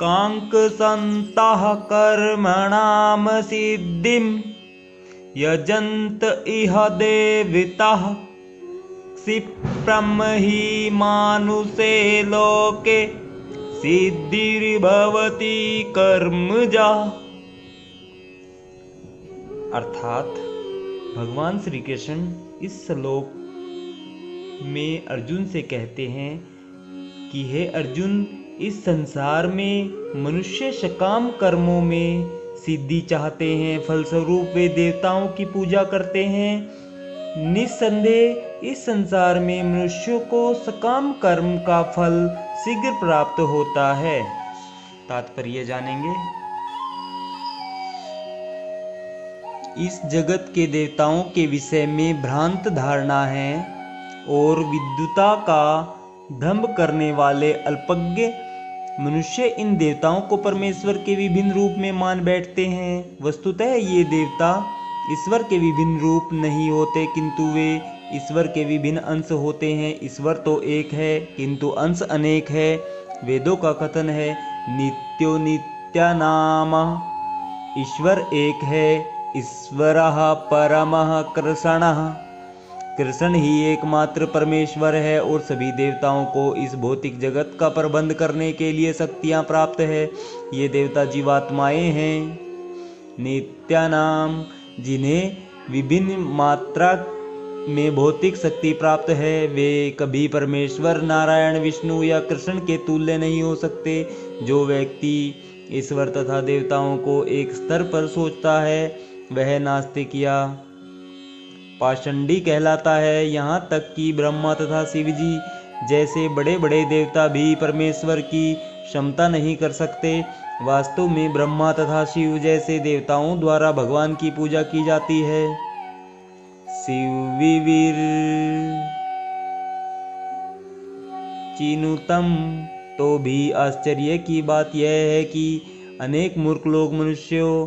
काङ्क्षन्तः कर्मणां सिद्धिं यजन्त इह देवताः क्षिप्रं हि मानुषे लोके सिद्धिर्भवति कर्मजा। अर्थात भगवान श्री कृष्ण इस श्लोक में अर्जुन से कहते हैं कि हे अर्जुन, इस संसार में मनुष्य सकाम कर्मों में सिद्धि चाहते हैं, फलस्वरूप वे देवताओं की पूजा करते हैं। निस्संदेह इस संसार में मनुष्यों को सकाम कर्म का फल शीघ्र प्राप्त होता है। तात्पर्य जानेंगे। इस जगत के देवताओं के विषय में भ्रांत धारणा है और विद्वता का भ्रम करने वाले अल्पज्ञ मनुष्य इन देवताओं को परमेश्वर के विभिन्न रूप में मान बैठते हैं। वस्तुतः ये देवता ईश्वर के विभिन्न रूप नहीं होते, किंतु वे ईश्वर के विभिन्न अंश होते हैं। ईश्वर तो एक है किंतु अंश अनेक है। वेदों का कथन है, नित्यो नित्यानामः, ईश्वर एक है, ईश्वरः परमः कृष्णः, कृष्ण ही एकमात्र परमेश्वर है और सभी देवताओं को इस भौतिक जगत का प्रबंध करने के लिए शक्तियां प्राप्त है। ये देवता जीवात्माएं हैं। नित्यानाम, जिन्हें विभिन्न मात्रा में भौतिक शक्ति प्राप्त है, वे कभी परमेश्वर नारायण विष्णु या कृष्ण के तुल्य नहीं हो सकते। जो व्यक्ति ईश्वर तथा देवताओं को एक स्तर पर सोचता है वह नास्तिक या पाषंडी कहलाता है। यहाँ तक कि ब्रह्मा तथा शिव जी जैसे बड़े बड़े देवता भी परमेश्वर की क्षमता नहीं कर सकते। वास्तव में ब्रह्मा तथा शिव जैसे देवताओं द्वारा भगवान की पूजा की जाती है। शिववीर चिनुतम। तो भी आश्चर्य की बात यह है कि अनेक मूर्ख लोग मनुष्यों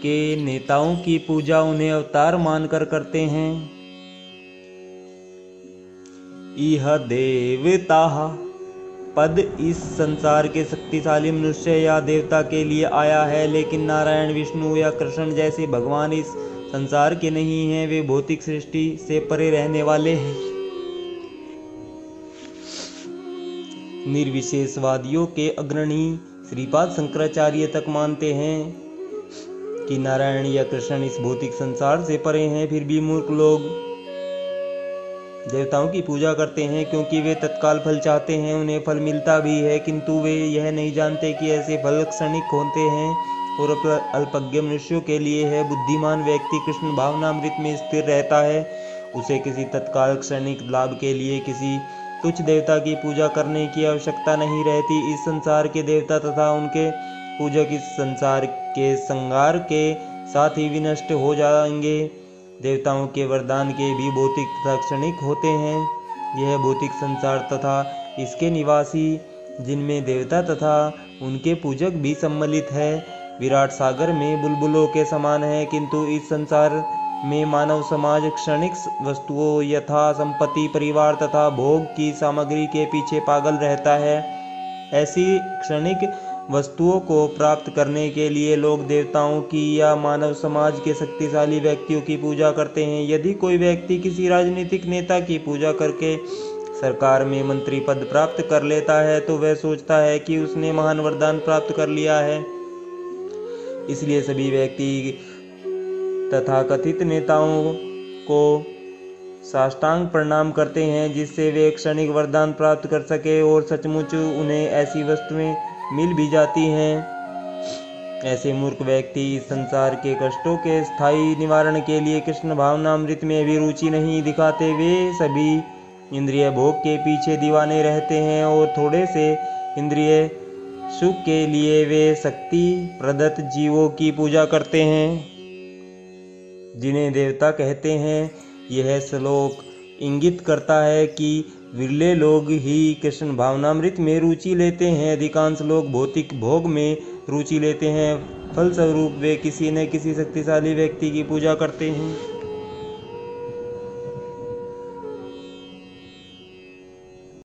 के नेताओं की पूजा उन्हें अवतार मानकर करते हैं। इह देवता पद इस संसार के शक्तिशाली मनुष्य या देवता के लिए आया है, लेकिन नारायण विष्णु या कृष्ण जैसे भगवान इस संसार के नहीं हैं। वे भौतिक सृष्टि से परे रहने वाले हैं। निर्विशेषवादियों के अग्रणी श्रीपाद शंकराचार्य तक मानते हैं कि नारायण या कृष्ण इस भौतिक संसार से परे हैं। फिर भी मूर्ख लोग देवताओं की पूजा करते हैं क्योंकि वे तत्काल फल चाहते हैं। उन्हें फल मिलता भी है, किंतु वे यह नहीं जानते कि ऐसे फल क्षणिक होते हैं और अल्पज्ञ मनुष्यों के लिए है। बुद्धिमान व्यक्ति कृष्ण भावनामृत में स्थिर रहता है। उसे किसी तत्काल क्षणिक लाभ के लिए किसी तुच्छ देवता की पूजा करने की आवश्यकता नहीं रहती। इस संसार के देवता तथा उनके पूजक इस संसार के संहार के साथ ही विनष्ट हो जाएंगे। देवताओं के वरदान के भी भौतिक तथा क्षणिक होते हैं। यह भौतिक संसार तथा इसके निवासी, जिनमें देवता तथा उनके पूजक भी सम्मिलित है, विराट सागर में बुलबुलों के समान है। किंतु इस संसार में मानव समाज क्षणिक वस्तुओं यथा संपत्ति, परिवार तथा भोग की सामग्री के पीछे पागल रहता है। ऐसी क्षणिक वस्तुओं को प्राप्त करने के लिए लोग देवताओं की या मानव समाज के शक्तिशाली व्यक्तियों की पूजा करते हैं। यदि कोई व्यक्ति किसी राजनीतिक नेता की पूजा करके सरकार में मंत्री पद प्राप्त कर लेता है तो वह सोचता है कि उसने महान वरदान प्राप्त कर लिया है। इसलिए सभी व्यक्ति तथा कथित नेताओं को साष्टांग प्रणाम करते हैं, जिससे वे क्षणिक वरदान प्राप्त कर सके और सचमुच उन्हें ऐसी वस्तुएं मिल भी जाती हैं। ऐसे मूर्ख व्यक्ति इस संसार के कष्टों के स्थायी निवारण के लिए कृष्ण भावनामृत में भी रुचि नहीं दिखाते। वे सभी इंद्रिय भोग के पीछे दीवाने रहते हैं और थोड़े से इंद्रिय सुख के लिए वे शक्ति प्रदत्त जीवों की पूजा करते हैं, जिन्हें देवता कहते हैं। यह श्लोक इंगित करता है कि विरले लोग ही कृष्ण भावनामृत में रुचि लेते हैं। अधिकांश लोग भौतिक भोग में रुचि लेते हैं। फलस्वरूप वे किसी न किसी शक्तिशाली व्यक्ति की पूजा करते हैं।